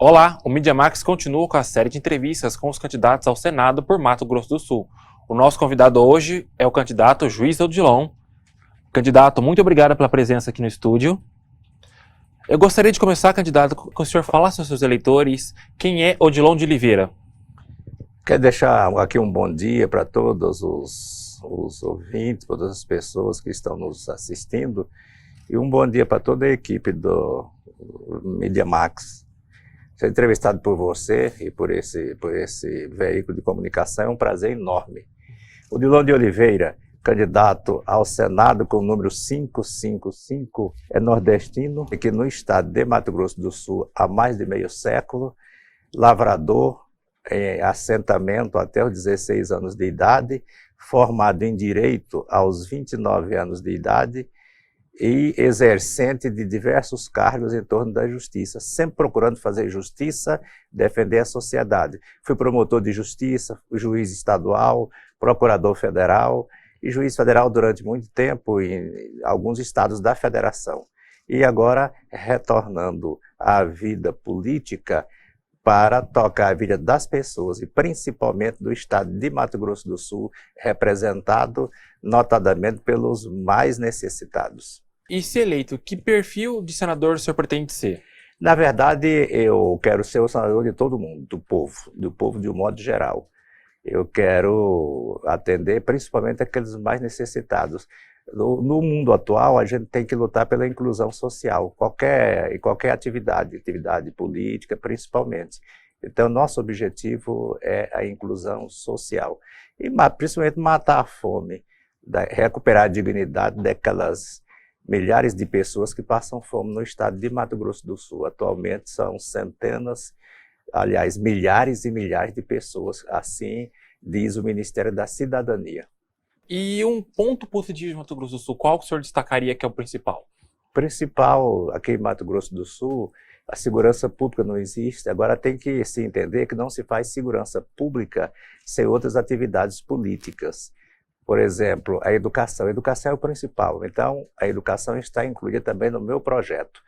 Olá, o Mídia Max continua com a série de entrevistas com os candidatos ao Senado por Mato Grosso do Sul. O nosso convidado hoje é o candidato Juiz Odilon. Candidato, muito obrigado pela presença aqui no estúdio. Eu gostaria de começar, candidato, com o senhor falar aos seus eleitores quem é Odilon de Oliveira. Quero deixar aqui um bom dia para todos os ouvintes, para todas as pessoas que estão nos assistindo, e um bom dia para toda a equipe do Mídia Max. Ser entrevistado por você e por esse veículo de comunicação é um prazer enorme. Odilon de Oliveira, candidato ao Senado com o número 555, é nordestino, aqui no estado de Mato Grosso do Sul há mais de meio século, lavrador, em assentamento até os 16 anos de idade, formado em Direito aos 29 anos de idade e exercente de diversos cargos em torno da justiça, sempre procurando fazer justiça, defender a sociedade. Fui promotor de justiça, juiz estadual, procurador federal e juiz federal durante muito tempo em alguns estados da federação. E agora retornando à vida política, para tocar a vida das pessoas e principalmente do estado de Mato Grosso do Sul, representado notadamente pelos mais necessitados. E se eleito, que perfil de senador o senhor pretende ser? Na verdade, eu quero ser o senador de todo mundo, do povo de um modo geral. Eu quero atender principalmente aqueles mais necessitados. No mundo atual, a gente tem que lutar pela inclusão social, qualquer atividade política principalmente. Então, nosso objetivo é a inclusão social. E principalmente matar a fome, recuperar a dignidade daquelas milhares de pessoas que passam fome no estado de Mato Grosso do Sul. Atualmente são centenas, aliás, milhares e milhares de pessoas, assim diz o Ministério da Cidadania. E um ponto positivo de Mato Grosso do Sul, qual que o senhor destacaria que é o principal? Principal, aqui em Mato Grosso do Sul, a segurança pública não existe. Agora tem que se entender que não se faz segurança pública sem outras atividades políticas. Por exemplo, a educação. A educação é o principal, então a educação está incluída também no meu projeto.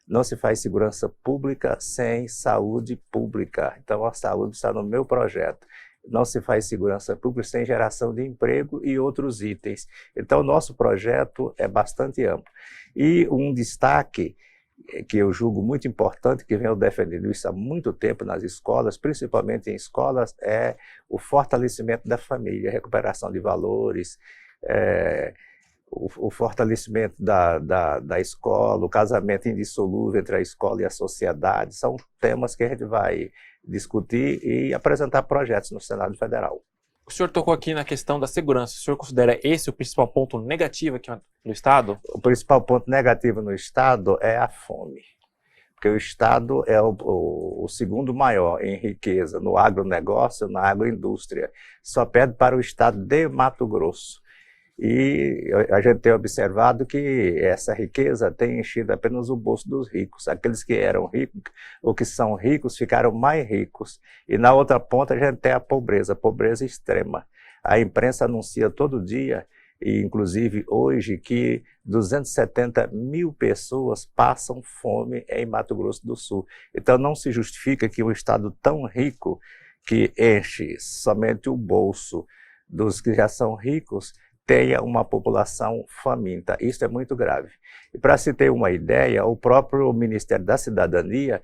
Não se faz segurança pública sem saúde pública, então a saúde está no meu projeto. Não se faz segurança pública sem geração de emprego e outros itens. Então, o nosso projeto é bastante amplo. E um destaque que eu julgo muito importante, que venho defendendo isso há muito tempo nas escolas, principalmente em escolas, é o fortalecimento da família, a recuperação de valores, o fortalecimento da escola, o casamento indissolúvel entre a escola e a sociedade. São temas que a gente vai discutir e apresentar projetos no Senado Federal. O senhor tocou aqui na questão da segurança. O senhor considera esse o principal ponto negativo aqui no estado? O principal ponto negativo no estado é a fome, porque o estado é o segundo maior em riqueza no agronegócio, na agroindústria. Só perde para o estado de Mato Grosso. E a gente tem observado que essa riqueza tem enchido apenas o bolso dos ricos. Aqueles que eram ricos ou que são ricos ficaram mais ricos. E na outra ponta a gente tem a pobreza extrema. A imprensa anuncia todo dia, e inclusive hoje, que 270 mil pessoas passam fome em Mato Grosso do Sul. Então não se justifica que um estado tão rico, que enche somente o bolso dos que já são ricos, tenha uma população faminta. Isso é muito grave. E para se ter uma ideia, o próprio Ministério da Cidadania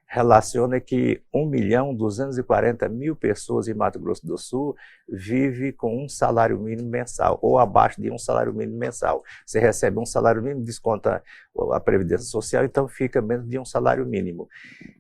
relaciona que 1.240.000 pessoas em Mato Grosso do Sul vivem com um salário mínimo mensal, ou abaixo de um salário mínimo mensal. Você recebe um salário mínimo, desconta a Previdência Social, então fica menos de um salário mínimo.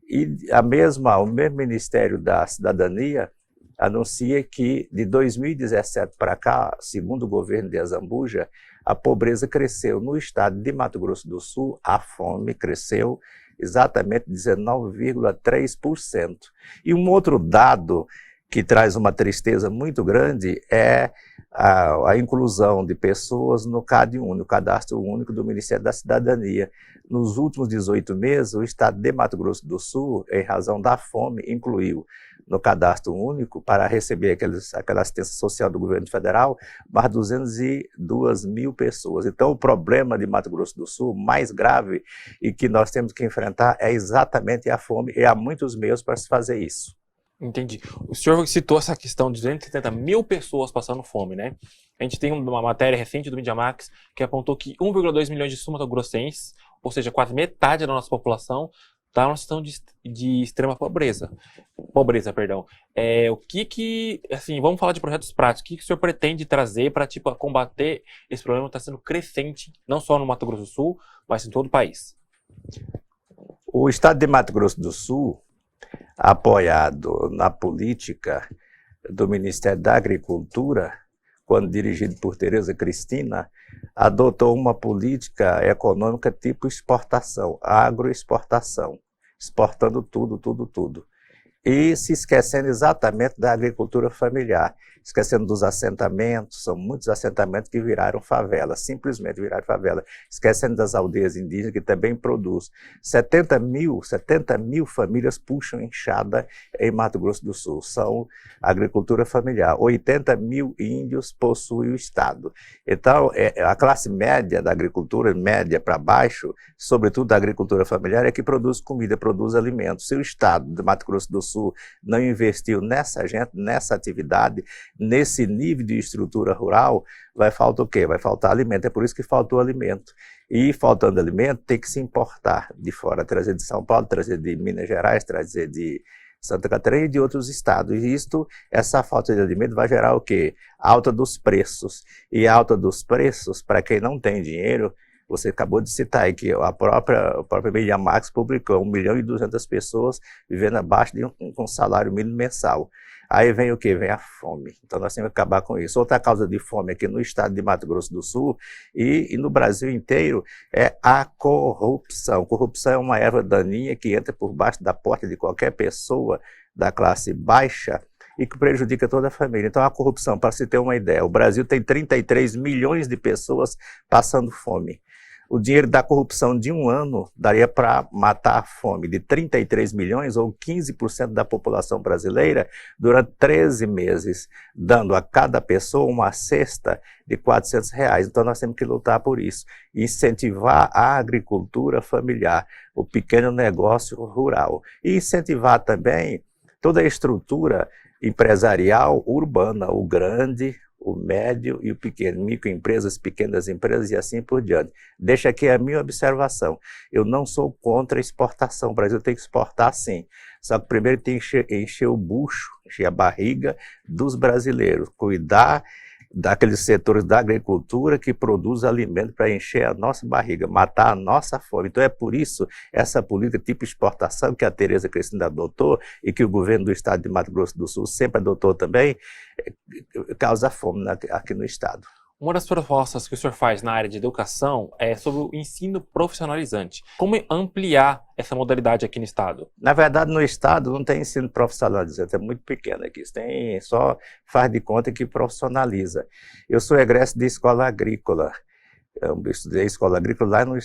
E o mesmo Ministério da Cidadania anuncia que de 2017 para cá, segundo o governo de Azambuja, a pobreza cresceu no estado de Mato Grosso do Sul, a fome cresceu exatamente 19,3%. E um outro dado que traz uma tristeza muito grande é a inclusão de pessoas no CAD-único, no Cadastro Único do Ministério da Cidadania. Nos últimos 18 meses, o Estado de Mato Grosso do Sul, em razão da fome, incluiu no Cadastro Único, para receber aquela assistência social do governo federal, mais 202 mil pessoas. Então, o problema de Mato Grosso do Sul, mais grave, e que nós temos que enfrentar, é exatamente a fome, e há muitos meios para se fazer isso. Entendi. O senhor citou essa questão de 270 mil pessoas passando fome, né? A gente tem uma matéria recente do MediaMax que apontou que 1,2 milhões de sul-mato-grossenses, ou seja, quase metade da nossa população, está numa situação de extrema pobreza. Assim, vamos falar de projetos práticos. O que o senhor pretende trazer para, combater esse problema que está sendo crescente, não só no Mato Grosso do Sul, mas em todo o país? O Estado de Mato Grosso do Sul, apoiado na política do Ministério da Agricultura, quando dirigido por Tereza Cristina, adotou uma política econômica tipo exportação, agroexportação, exportando tudo, tudo, tudo. E se esquecendo exatamente da agricultura familiar, esquecendo dos assentamentos, são muitos assentamentos que viraram favela, simplesmente viraram favela, esquecendo das aldeias indígenas que também produzem. 70 mil famílias puxam enxada em Mato Grosso do Sul, são agricultura familiar. 80 mil índios possuem o Estado. Então, a classe média da agricultura, média para baixo, sobretudo da agricultura familiar, é que produz comida, produz alimentos. Se o Estado de Mato Grosso do Sul não investiu nessa gente, nessa atividade, nesse nível de estrutura rural, vai faltar o quê? Vai faltar alimento. É por isso que faltou alimento. E faltando alimento, tem que se importar de fora, trazer de São Paulo, trazer de Minas Gerais, trazer de Santa Catarina e de outros estados. E essa falta de alimento vai gerar o quê? Alta dos preços. E a alta dos preços, para quem não tem dinheiro, você acabou de citar aí que a própria MediaMax publicou 1.200.000 pessoas vivendo abaixo de um salário mínimo mensal. Aí vem o quê? Vem a fome. Então nós temos que acabar com isso. Outra causa de fome aqui no estado de Mato Grosso do Sul e no Brasil inteiro é a corrupção. Corrupção é uma erva daninha que entra por baixo da porta de qualquer pessoa da classe baixa e que prejudica toda a família. Então a corrupção, para se ter uma ideia, o Brasil tem 33 milhões de pessoas passando fome. O dinheiro da corrupção de um ano daria para matar a fome de 33 milhões ou 15% da população brasileira durante 13 meses, dando a cada pessoa uma cesta de R$400. Então nós temos que lutar por isso, incentivar a agricultura familiar, o pequeno negócio rural e incentivar também toda a estrutura empresarial urbana, o grande, o médio e o pequeno, microempresas, pequenas empresas e assim por diante. Deixa aqui a minha observação. Eu não sou contra a exportação, o Brasil tem que exportar sim. Só que primeiro tem que encher o bucho, encher a barriga dos brasileiros, cuidar daqueles setores da agricultura que produzem alimento para encher a nossa barriga, matar a nossa fome. Então é por isso essa política tipo exportação que a Tereza Cristina adotou e que o governo do estado de Mato Grosso do Sul sempre adotou também, causa fome aqui no estado. Uma das propostas que o senhor faz na área de educação é sobre o ensino profissionalizante. Como ampliar essa modalidade aqui no estado? Na verdade, no estado não tem ensino profissionalizante, é muito pequeno aqui. Tem só faz de conta que profissionaliza. Eu sou egresso de escola agrícola. Eu estudei escola agrícola lá no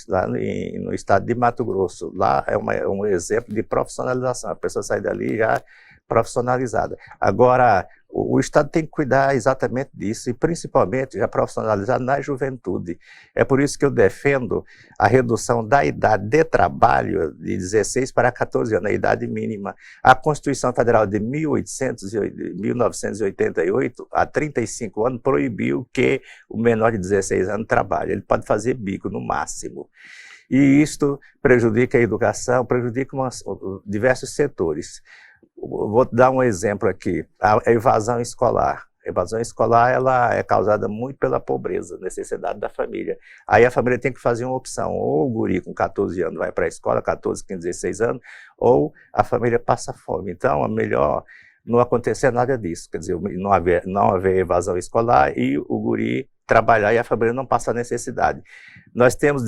estado de Mato Grosso. Lá é um exemplo de profissionalização. A pessoa sai dali já profissionalizada. Agora, o Estado tem que cuidar exatamente disso e principalmente já profissionalizar na juventude. É por isso que eu defendo a redução da idade de trabalho de 16 para 14 anos, a idade mínima. A Constituição Federal de 1988, há 35 anos, proibiu que o menor de 16 anos trabalhe. Ele pode fazer bico no máximo. E isto prejudica a educação, prejudica diversos setores. Vou dar um exemplo aqui, a evasão escolar. A evasão escolar ela é causada muito pela pobreza, necessidade da família. Aí a família tem que fazer uma opção, ou o guri com 14 anos vai para a escola, 14, 15, 16 anos, ou a família passa fome. Então é melhor não acontecer nada disso, quer dizer, não haver evasão escolar e o guri trabalhar e a família não passar necessidade. Nós temos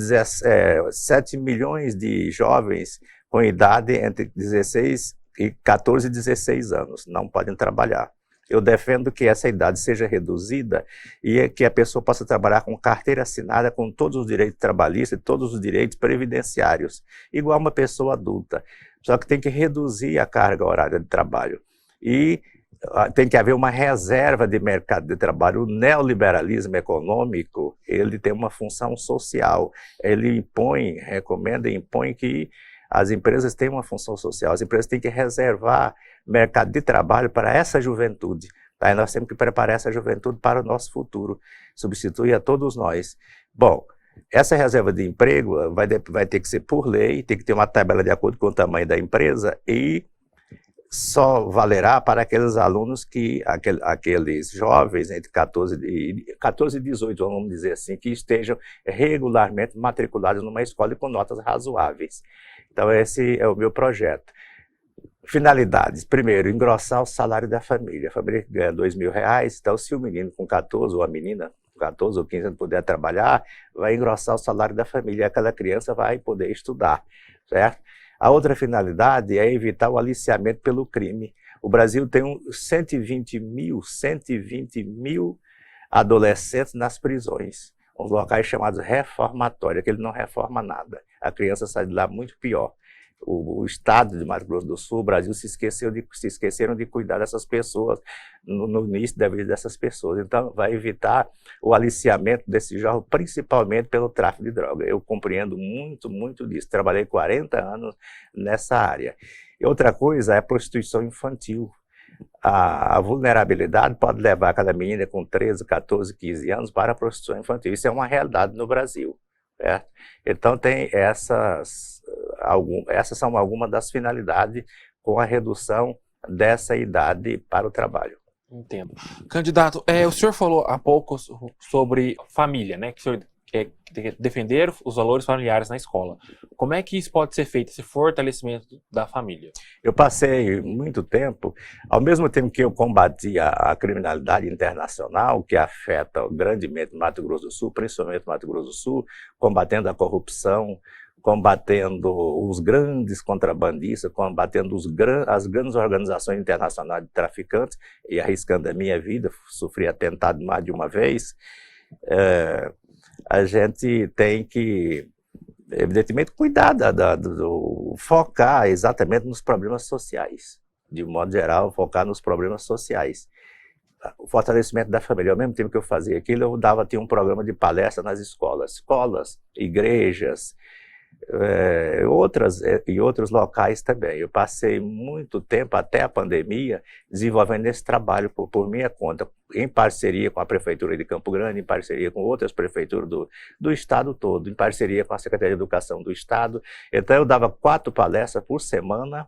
7 milhões de jovens com idade entre 16 e 14 e 16 anos, não podem trabalhar. Eu defendo que essa idade seja reduzida e que a pessoa possa trabalhar com carteira assinada, com todos os direitos trabalhistas e todos os direitos previdenciários, igual uma pessoa adulta. Só que tem que reduzir a carga horária de trabalho. E tem que haver uma reserva de mercado de trabalho. O neoliberalismo econômico, ele tem uma função social. Ele impõe, recomenda e impõe que as empresas têm uma função social, as empresas têm que reservar mercado de trabalho para essa juventude. Tá? E nós temos que preparar essa juventude para o nosso futuro, substituir a todos nós. Bom, essa reserva de emprego vai ter que ser por lei, tem que ter uma tabela de acordo com o tamanho da empresa e só valerá para aqueles alunos aqueles jovens entre 14 e 18, vamos dizer assim, que estejam regularmente matriculados numa escola e com notas razoáveis. Então esse é o meu projeto. Finalidades. Primeiro, engrossar o salário da família. A família ganha R$2.000, então se o menino com 14 ou a menina com 14 ou 15 anos puder trabalhar, vai engrossar o salário da família e aquela criança vai poder estudar, certo? A outra finalidade é evitar o aliciamento pelo crime. O Brasil tem 120 mil adolescentes nas prisões, uns locais chamados reformatórios, que ele não reforma nada. A criança sai de lá muito pior. O estado de Mato Grosso do Sul, o Brasil, se esqueceram de cuidar dessas pessoas no início da vida dessas pessoas. Então, vai evitar o aliciamento desses jovens, principalmente pelo tráfico de droga. Eu compreendo muito disso. Trabalhei 40 anos nessa área. E outra coisa é a prostituição infantil. A vulnerabilidade pode levar cada menina com 13, 14, 15 anos para a prostituição infantil. Isso é uma realidade no Brasil. Certo? Então, tem essas são algumas das finalidades com a redução dessa idade para o trabalho. Entendo. Candidato, o senhor falou há pouco sobre família, né? Que o senhor quer defender os valores familiares na escola. Como é que isso pode ser feito, esse fortalecimento da família? Eu passei muito tempo, ao mesmo tempo que eu combatia a criminalidade internacional, que afeta grandemente Mato Grosso do Sul, principalmente Mato Grosso do Sul, combatendo a corrupção, combatendo os grandes contrabandistas, combatendo as grandes organizações internacionais de traficantes e arriscando a minha vida, sofri atentado mais de uma vez, a gente tem que, evidentemente, cuidar, focar exatamente nos problemas sociais, de modo geral, focar nos problemas sociais. O fortalecimento da família. Ao mesmo tempo que eu fazia aquilo, tinha um programa de palestra nas escolas, igrejas, e outros locais também. Eu passei muito tempo, até a pandemia, desenvolvendo esse trabalho por minha conta, em parceria com a Prefeitura de Campo Grande, em parceria com outras prefeituras do estado todo, em parceria com a Secretaria de Educação do Estado. Então eu dava 4 palestras por semana,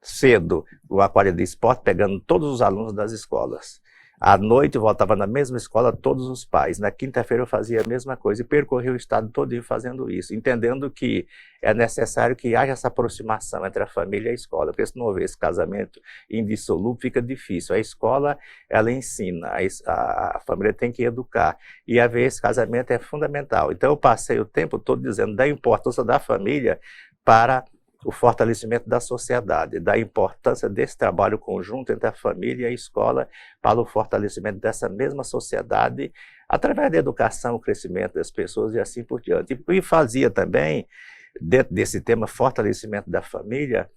cedo, no Aquário de Esporte, pegando todos os alunos das escolas. À noite eu voltava na mesma escola, todos os pais. Na quinta-feira eu fazia a mesma coisa e percorri o estado todinho fazendo isso, entendendo que é necessário que haja essa aproximação entre a família e a escola, porque se não houver esse casamento indissolúvel, fica difícil. A escola, ela ensina, a família tem que educar, e haver esse casamento é fundamental. Então eu passei o tempo todo dizendo da importância da família para o fortalecimento da sociedade, da importância desse trabalho conjunto entre a família e a escola para o fortalecimento dessa mesma sociedade, através da educação, o crescimento das pessoas e assim por diante. E fazia também, dentro desse tema fortalecimento da família,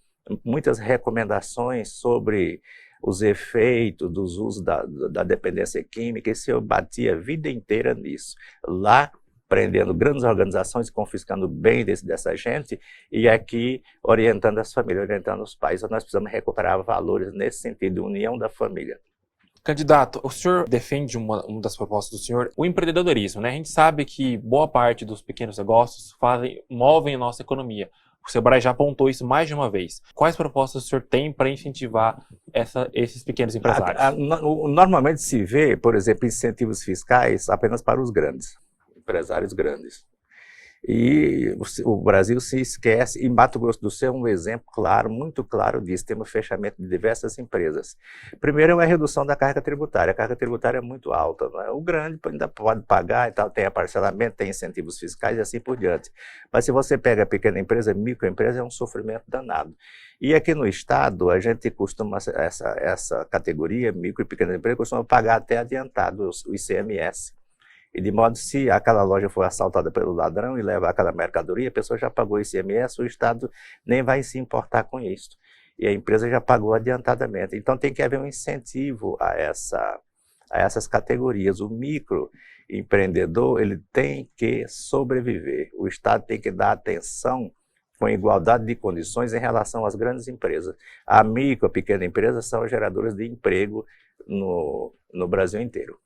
muitas recomendações sobre os efeitos dos usos da dependência química, e eu batia a vida inteira nisso. Lá, prendendo grandes organizações, confiscando bem dessa gente, e aqui orientando as famílias, orientando os pais. Então, nós precisamos recuperar valores nesse sentido, de união da família. Candidato, o senhor defende uma das propostas do senhor, o empreendedorismo, né? A gente sabe que boa parte dos pequenos negócios movem a nossa economia. O Sebrae já apontou isso mais de uma vez. Quais propostas o senhor tem para incentivar esses pequenos empresários? Normalmente se vê, por exemplo, incentivos fiscais apenas para os grandes, empresários grandes. E o Brasil se esquece, e Mato Grosso do Sul é um exemplo claro, muito claro disso. Temos fechamento de diversas empresas. Primeiro é a redução da carga tributária. A carga tributária é muito alta, não é? O grande ainda pode pagar e tal, tem parcelamento, tem incentivos fiscais e assim por diante. Mas se você pega a pequena empresa, microempresa, é um sofrimento danado. E aqui no estado, a gente costuma, essa categoria, micro e pequena empresa, costuma pagar até adiantado o ICMS. E de modo, se aquela loja for assaltada pelo ladrão e levar aquela mercadoria, a pessoa já pagou ICMS, o Estado nem vai se importar com isso. E a empresa já pagou adiantadamente. Então tem que haver um incentivo a essas categorias. O microempreendedor, ele tem que sobreviver. O Estado tem que dar atenção com igualdade de condições em relação às grandes empresas. A micro, a pequena empresa são geradoras de emprego no Brasil inteiro.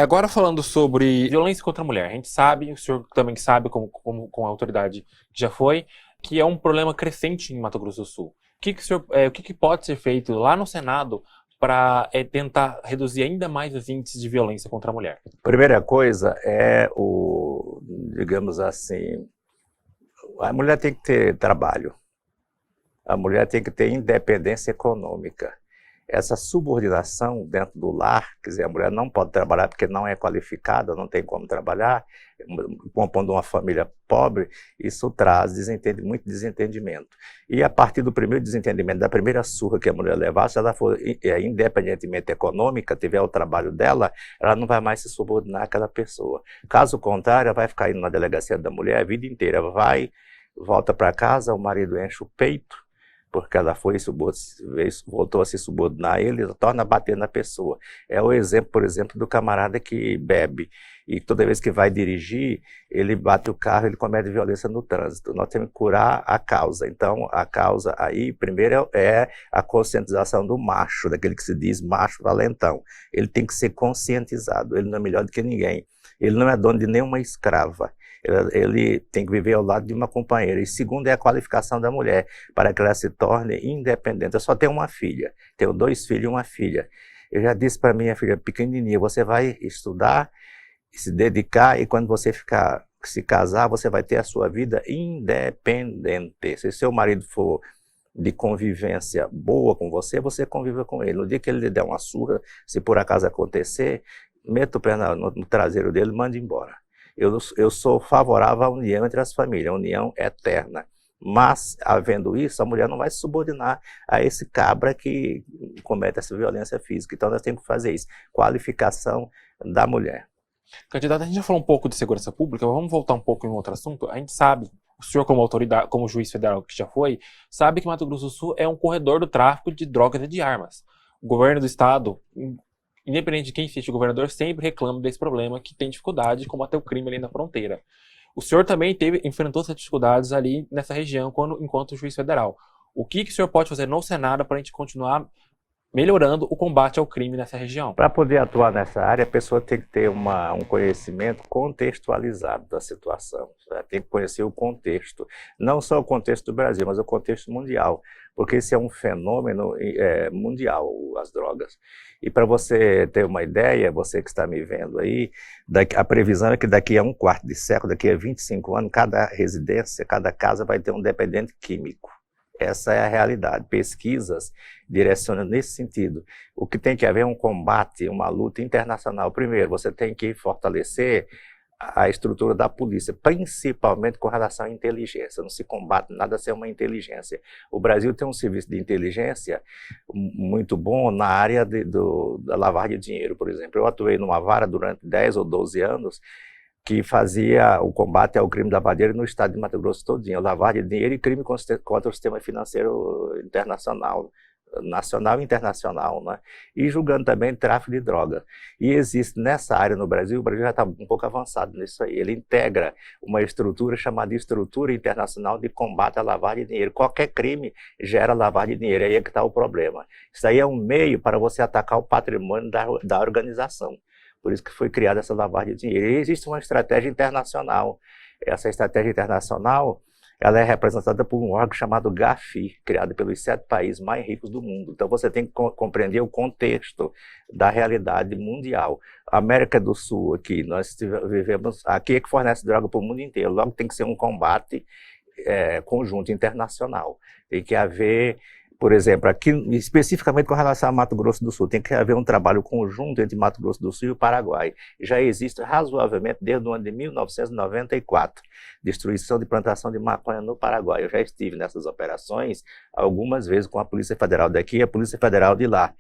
Agora falando sobre violência contra a mulher, a gente sabe, o senhor também sabe, com a autoridade que já foi, que é um problema crescente em Mato Grosso do Sul. O que pode ser feito lá no Senado para tentar reduzir ainda mais os índices de violência contra a mulher? Primeira coisa é digamos assim, a mulher tem que ter trabalho, a mulher tem que ter independência econômica. Essa subordinação dentro do lar, quer dizer, a mulher não pode trabalhar porque não é qualificada, não tem como trabalhar, compondo uma família pobre, isso traz muito desentendimento. E a partir do primeiro desentendimento, da primeira surra que a mulher levar, se ela for independentemente econômica, tiver o trabalho dela, ela não vai mais se subordinar àquela pessoa. Caso contrário, ela vai ficar indo na delegacia da mulher a vida inteira, volta para casa, o marido enche o peito, porque ela voltou a se subordinar a ele, torna a bater na pessoa. É o exemplo, por exemplo, do camarada que bebe e toda vez que vai dirigir, ele bate o carro, ele comete violência no trânsito. Nós temos que curar a causa. Então, a causa aí, primeiro, é a conscientização do macho, daquele que se diz macho valentão. Ele tem que ser conscientizado, ele não é melhor do que ninguém. Ele não é dono de nenhuma escrava. Ele tem que viver ao lado de uma companheira. E segundo é a qualificação da mulher, para que ela se torne independente. Eu só tenho uma filha, tenho 2 filhos e uma filha. Eu já disse para minha filha pequenininha, você vai estudar, se dedicar, e quando você se casar, você vai ter a sua vida independente. Se seu marido for de convivência boa com você, você conviva com ele. No dia que ele lhe der uma surra, se por acaso acontecer, meta o pé no traseiro dele e mande embora. Eu sou favorável à união entre as famílias, a união eterna. Mas, havendo isso, a mulher não vai se subordinar a esse cabra que comete essa violência física. Então, nós temos que fazer isso. Qualificação da mulher. Candidato, a gente já falou um pouco de segurança pública, mas vamos voltar um pouco em outro assunto. A gente sabe, o senhor como autoridade, como juiz federal que já foi, sabe que Mato Grosso do Sul é um corredor do tráfico de drogas e de armas. O governo do estado, independente de quem seja o governador, sempre reclama desse problema, que tem dificuldade de combater o crime ali na fronteira. O senhor também enfrentou essas dificuldades ali nessa região enquanto juiz federal. O que o senhor pode fazer no Senado para a gente continuar melhorando o combate ao crime nessa região? Para poder atuar nessa área, a pessoa tem que ter um conhecimento contextualizado da situação. Tem que conhecer o contexto, não só o contexto do Brasil, mas o contexto mundial, porque esse é um fenômeno mundial, as drogas. E para você ter uma ideia, você que está me vendo aí, a previsão é que daqui a 1/4 de século, daqui a 25 anos, cada residência, cada casa vai ter um dependente químico. Essa é a realidade. Pesquisas direcionam nesse sentido. O que tem que haver é um combate, uma luta internacional. Primeiro, você tem que fortalecer a estrutura da polícia, principalmente com relação à inteligência. Não se combate nada sem uma inteligência. O Brasil tem um serviço de inteligência muito bom na área da lavagem de dinheiro, por exemplo. Eu atuei numa vara durante 10 ou 12 anos que fazia o combate ao crime da lavagem no estado de Mato Grosso todinho, lavagem de dinheiro e crime contra o sistema financeiro internacional, nacional e internacional, né? E julgando também tráfico de droga. E existe nessa área no Brasil, o Brasil já está um pouco avançado nisso aí, ele integra uma estrutura chamada Estrutura Internacional de Combate à Lavagem de Dinheiro. Qualquer crime gera lavagem de dinheiro, aí é que está o problema. Isso aí é um meio para você atacar o patrimônio da organização. Por isso que foi criada essa lavagem de dinheiro. E existe uma estratégia internacional. Essa estratégia internacional, ela é representada por um órgão chamado GAFI, criado pelos 7 países mais ricos do mundo. Então você tem que compreender o contexto da realidade mundial. A América do Sul, aqui, nós vivemos, aqui é que fornece droga para o mundo inteiro, logo tem que ser um combate conjunto internacional. Tem que haver, por exemplo, aqui especificamente com relação a Mato Grosso do Sul, tem que haver um trabalho conjunto entre Mato Grosso do Sul e o Paraguai. Já existe razoavelmente desde o ano de 1994, destruição de plantação de maconha no Paraguai. Eu já estive nessas operações algumas vezes com a Polícia Federal daqui e a Polícia Federal de lá.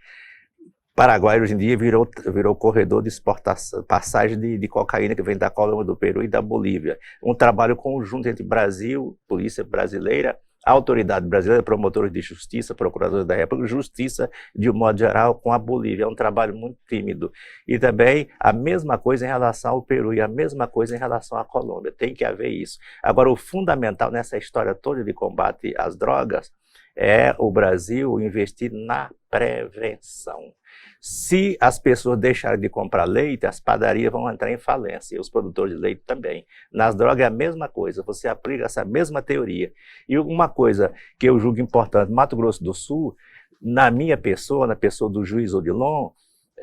Paraguai hoje em dia virou corredor de exportação, passagem de cocaína que vem da Colômbia, do Peru e da Bolívia. Um trabalho conjunto entre Brasil, Polícia Brasileira, Autoridade Brasileira, promotores de justiça, procuradores da República, justiça de um modo geral com a Bolívia. É um trabalho muito tímido. E também a mesma coisa em relação ao Peru e a mesma coisa em relação à Colômbia. Tem que haver isso. Agora, o fundamental nessa história toda de combate às drogas é o Brasil investir na prevenção. Se as pessoas deixarem de comprar leite, as padarias vão entrar em falência, e os produtores de leite também. Nas drogas é a mesma coisa, você aplica essa mesma teoria. E uma coisa que eu julgo importante, Mato Grosso do Sul, na minha pessoa, na pessoa do juiz Odilon,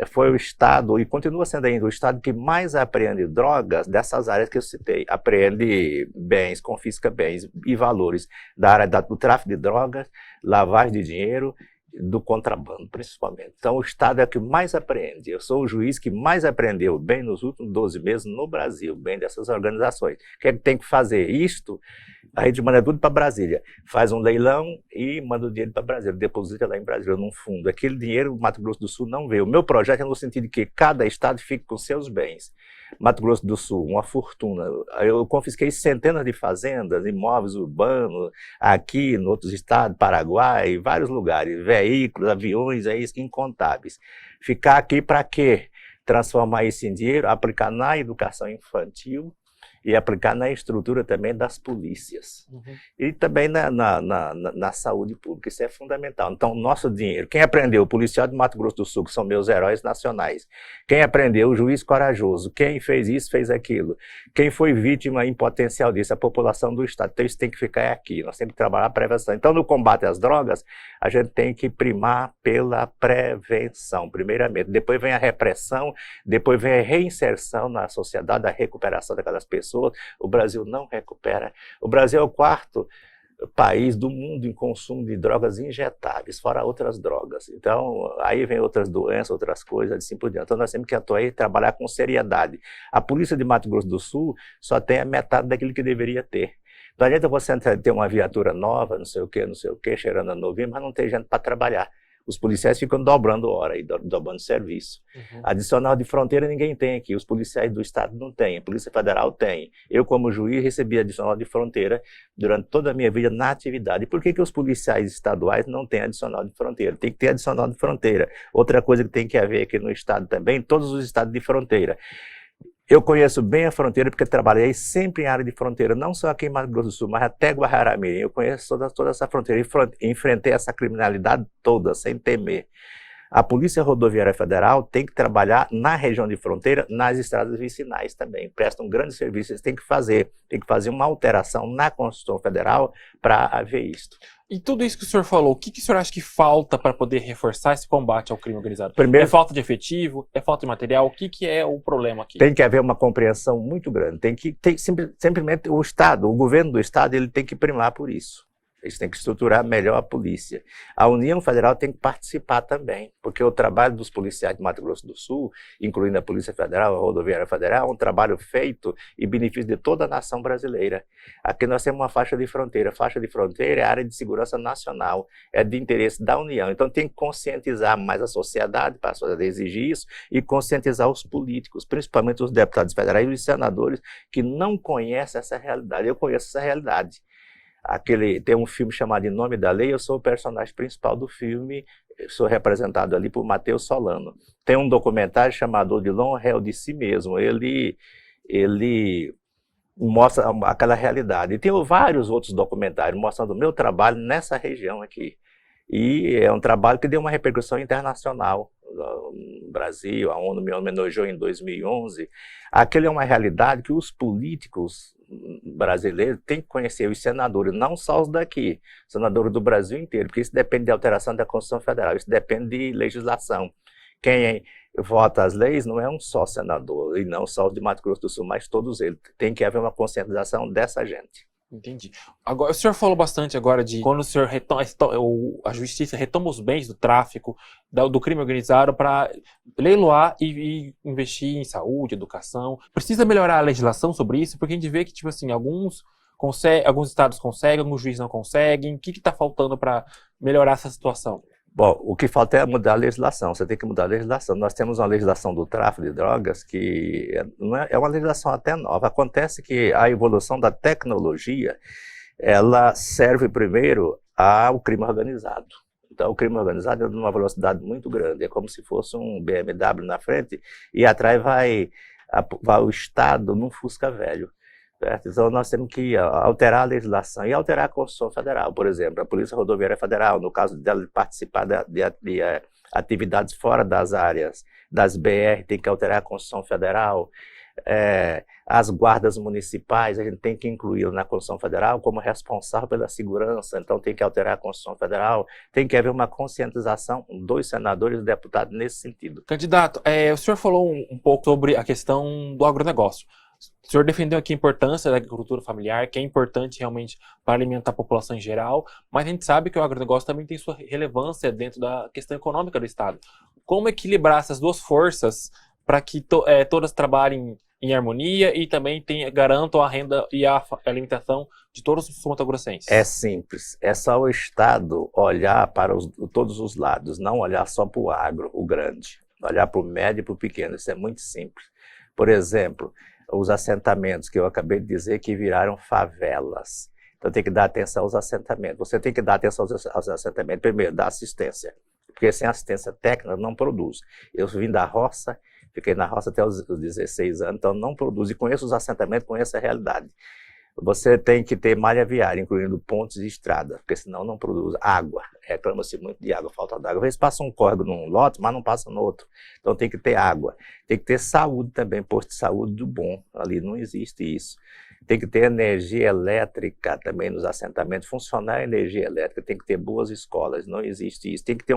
foi o estado, e continua sendo ainda o estado que mais apreende drogas dessas áreas que eu citei. Apreende bens, confisca bens e valores da área do tráfico de drogas, lavagem de dinheiro, do contrabando, principalmente. Então, o Estado é o que mais apreende. Eu sou o juiz que mais apreendeu bem nos últimos 12 meses no Brasil, bem dessas organizações. O que é que tem que fazer? Isto, a gente manda tudo para Brasília. Faz um leilão e manda o dinheiro para Brasília. Deposita lá em Brasília, num fundo. Aquele dinheiro o Mato Grosso do Sul não vê. O meu projeto é no sentido de que cada estado fique com seus bens. Mato Grosso do Sul, uma fortuna. Eu confisquei centenas de fazendas, imóveis urbanos, aqui, em outros estados, Paraguai, vários lugares, veículos, aviões, incontáveis. Ficar aqui para quê? Transformar isso em dinheiro, aplicar na educação infantil e aplicar na estrutura também das polícias. E também na saúde pública, isso é fundamental. Então, nosso dinheiro, quem aprendeu? O policial de Mato Grosso do Sul, que são meus heróis nacionais. Quem aprendeu? O juiz corajoso. Quem fez isso, fez aquilo. Quem foi vítima em potencial disso? A população do Estado. Então, isso tem que ficar aqui. Nós temos que trabalhar a prevenção. Então, no combate às drogas, a gente tem que primar pela prevenção, primeiramente. Depois vem a repressão, depois vem a reinserção na sociedade, a recuperação daquelas pessoas. O Brasil não recupera. O Brasil é o 4º país do mundo em consumo de drogas injetáveis, fora outras drogas. Então, aí vem outras doenças, outras coisas, assim por diante. Então, nós temos que atuar e trabalhar com seriedade. A polícia de Mato Grosso do Sul só tem a metade daquilo que deveria ter. Não adianta você ter uma viatura nova, não sei o quê, cheirando a novinho, mas não tem gente para trabalhar. Os policiais ficam dobrando hora e dobrando serviço. Adicional de fronteira ninguém tem aqui, os policiais do Estado não têm, a Polícia Federal tem. Eu, como juiz, recebi adicional de fronteira durante toda a minha vida na atividade. E por que os policiais estaduais não têm adicional de fronteira? Tem que ter adicional de fronteira. Outra coisa que tem que haver aqui no Estado também, todos os estados de fronteira. Eu conheço bem a fronteira porque trabalhei sempre em área de fronteira, não só aqui em Mato Grosso do Sul, mas até Guajará-Mirim. Eu conheço toda essa fronteira e enfrentei essa criminalidade toda, sem temer. A Polícia Rodoviária Federal tem que trabalhar na região de fronteira, nas estradas vicinais também. Prestam um grande serviço, eles têm que fazer uma alteração na Constituição Federal para haver isto. E tudo isso que o senhor falou, o que o senhor acha que falta para poder reforçar esse combate ao crime organizado? Primeiro, é falta de efetivo? É falta de material? O que é o problema aqui? Tem que haver uma compreensão muito grande. Simplesmente o Estado, o governo do Estado, ele tem que primar por isso. Eles têm que estruturar melhor a polícia. A União Federal tem que participar também, porque o trabalho dos policiais de Mato Grosso do Sul, incluindo a Polícia Federal, a Rodoviária Federal, é um trabalho feito em benefício de toda a nação brasileira. Aqui nós temos uma faixa de fronteira. Faixa de fronteira é área de segurança nacional, é de interesse da União. Então tem que conscientizar mais a sociedade para exigir isso e conscientizar os políticos, principalmente os deputados federais e os senadores que não conhecem essa realidade. Eu conheço essa realidade. Tem um filme chamado Em Nome da Lei, eu sou o personagem principal do filme, sou representado ali por Matheus Solano. Tem um documentário chamado Odilon, Réu de Si Mesmo, ele mostra aquela realidade. E tem vários outros documentários mostrando o meu trabalho nessa região aqui. E é um trabalho que deu uma repercussão internacional. no Brasil, a ONU me homenageou em 2011, aquilo é uma realidade que os políticos brasileiros têm que conhecer, os senadores, não só os daqui, senadores do Brasil inteiro, porque isso depende de alteração da Constituição Federal, isso depende de legislação. Quem vota as leis não é um só senador, e não só os de Mato Grosso do Sul, mas todos eles. Tem que haver uma conscientização dessa gente. Entendi. Agora, o senhor falou bastante agora de quando o senhor a justiça retoma os bens do tráfico, do crime organizado para leiloar e investir em saúde, educação. Precisa melhorar a legislação sobre isso, porque a gente vê que, tipo assim, alguns estados conseguem, alguns juízes não conseguem. O que está faltando para melhorar essa situação? Bom, o que falta é mudar a legislação, você tem que mudar a legislação. Nós temos uma legislação do tráfico de drogas que é uma legislação até nova. Acontece que a evolução da tecnologia, ela serve primeiro ao crime organizado. Então, o crime organizado é de uma velocidade muito grande, é como se fosse um BMW na frente e atrás vai o Estado num Fusca velho. Certo? Então, nós temos que alterar a legislação e alterar a Constituição Federal. Por exemplo, a Polícia Rodoviária Federal, no caso dela participar de atividades fora das áreas das BR, tem que alterar a Constituição Federal. As guardas municipais, a gente tem que incluí-las na Constituição Federal como responsável pela segurança, então tem que alterar a Constituição Federal, tem que haver uma conscientização dos senadores e deputados nesse sentido. Candidato, o senhor falou um pouco sobre a questão do agronegócio. O senhor defendeu aqui a importância da agricultura familiar, que é importante realmente para alimentar a população em geral, mas a gente sabe que o agronegócio também tem sua relevância dentro da questão econômica do Estado. Como equilibrar essas duas forças para que todas trabalhem em harmonia e também garantam a renda e a alimentação de todos os matogrossenses? É simples, é só o Estado olhar para todos os lados, não olhar só para o agro, o grande, olhar para o médio e para o pequeno, isso é muito simples. Por exemplo, os assentamentos que eu acabei de dizer que viraram favelas. Então tem que dar atenção aos assentamentos. Você tem que dar atenção aos assentamentos, primeiro, dar assistência, porque sem assistência técnica não produz. Eu vim da roça, fiquei na roça até os 16 anos, então não produz. E conheço os assentamentos, conheço a realidade. Você tem que ter malha viária, incluindo pontes e estradas, porque senão não produz água. Reclama-se muito de água, falta d'água. Às vezes passa um córrego num lote, mas não passa no outro. Então tem que ter água. Tem que ter saúde também, posto de saúde do bom. Ali não existe isso. Tem que ter energia elétrica também nos assentamentos, funcionar a energia elétrica. Tem que ter boas escolas, não existe isso. Tem que ter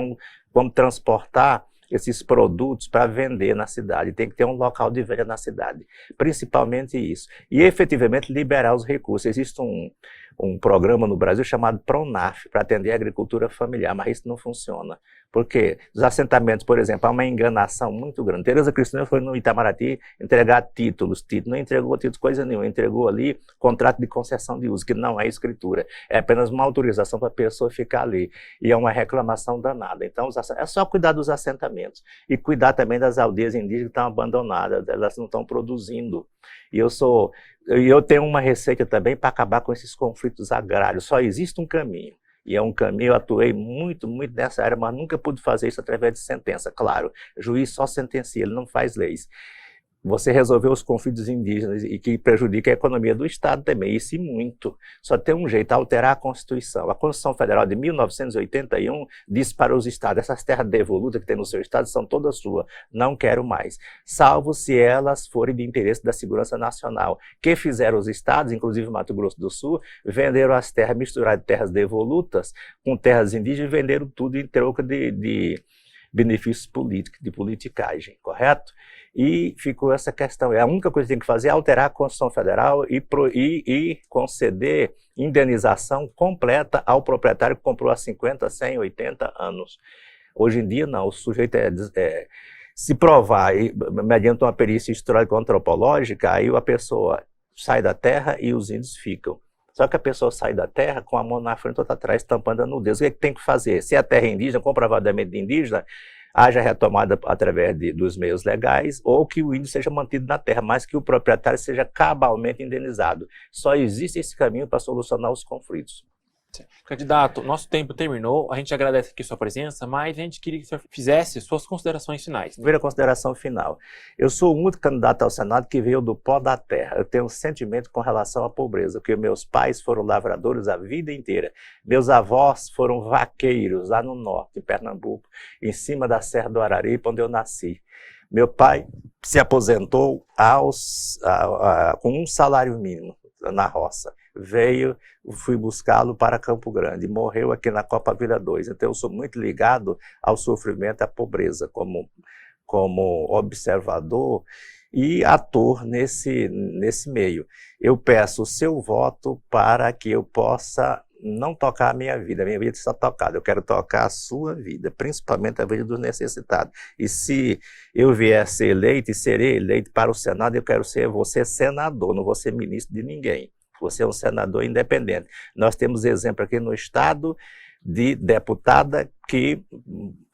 como transportar esses produtos para vender na cidade, tem que ter um local de venda na cidade, principalmente isso. E efetivamente liberar os recursos. Existe um programa no Brasil chamado PRONAF, para atender a agricultura familiar, mas isso não funciona. Por quê? Os assentamentos, por exemplo, há uma enganação muito grande. Tereza Cristina foi no Itamaraty entregar títulos, não entregou títulos coisa nenhuma, entregou ali contrato de concessão de uso, que não é escritura, é apenas uma autorização para a pessoa ficar ali, e é uma reclamação danada. Então, é só cuidar dos assentamentos, e cuidar também das aldeias indígenas que estão abandonadas, elas não estão produzindo. E eu tenho uma receita também para acabar com esses conflitos agrários. Só existe um caminho, e é um caminho, eu atuei muito nessa área, mas nunca pude fazer isso através de sentença. Claro, o juiz só sentencia, ele não faz leis. Você resolveu os conflitos indígenas e que prejudica a economia do Estado também, isso e muito. Só tem um jeito, alterar a Constituição. A Constituição Federal de 1981 diz para os estados, essas terras devolutas que tem no seu estado são todas suas, não quero mais. Salvo se elas forem de interesse da segurança nacional. Que fizeram os estados, inclusive Mato Grosso do Sul, venderam as terras, misturaram terras devolutas com terras indígenas e venderam tudo em troca de benefícios políticos, de politicagem, correto? E ficou essa questão. A única coisa que tem que fazer é alterar a Constituição Federal e conceder indenização completa ao proprietário que comprou há 50, 100, 80 anos. Hoje em dia, não. O sujeito se provar, mediante uma perícia histórico-antropológica, aí a pessoa sai da terra e os índios ficam. Só que a pessoa sai da terra com a mão na frente e outra atrás, tampando a nudez. O que é que tem que fazer? Se a terra é indígena, comprovadamente indígena, haja retomada através dos meios legais, ou que o índio seja mantido na terra, mas que o proprietário seja cabalmente indenizado. Só existe esse caminho para solucionar os conflitos. Candidato, nosso tempo terminou, a gente agradece aqui sua presença, mas a gente queria que o senhor fizesse suas considerações finais. Primeira consideração final. Eu sou o único candidato ao Senado que veio do pó da terra. Eu tenho um sentimento com relação à pobreza, porque meus pais foram lavradores a vida inteira. Meus avós foram vaqueiros lá no norte, em Pernambuco, em cima da Serra do Araripe, onde eu nasci. Meu pai se aposentou com um salário mínimo na roça. Fui buscá-lo para Campo Grande, morreu aqui na Copa Vila 2. Então eu sou muito ligado ao sofrimento e à pobreza, como observador e ator nesse meio. Eu peço o seu voto para que eu possa não tocar a minha vida está tocada, eu quero tocar a sua vida, principalmente a vida dos necessitados. E se eu vier a ser eleito e serei eleito para o Senado, eu quero ser você senador, não vou ser ministro de ninguém. Você é um senador independente. Nós temos exemplo aqui no estado de deputada que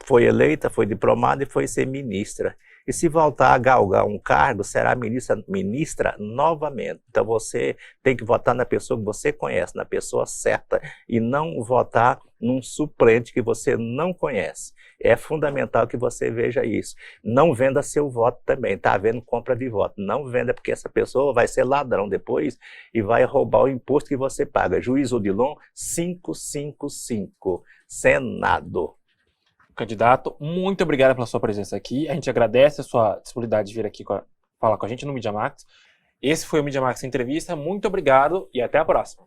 foi eleita, foi diplomada e foi ser ministra. E se voltar a galgar um cargo, será ministra novamente. Então você tem que votar na pessoa que você conhece, na pessoa certa, e não votar num suplente que você não conhece. É fundamental que você veja isso. Não venda seu voto também, está havendo compra de voto. Não venda, porque essa pessoa vai ser ladrão depois e vai roubar o imposto que você paga. Juiz Odilon 555, Senado. Candidato, muito obrigado pela sua presença aqui. A gente agradece a sua disponibilidade de vir aqui falar com a gente no Media Max. Esse foi o Media Max Entrevista. Muito obrigado e até a próxima.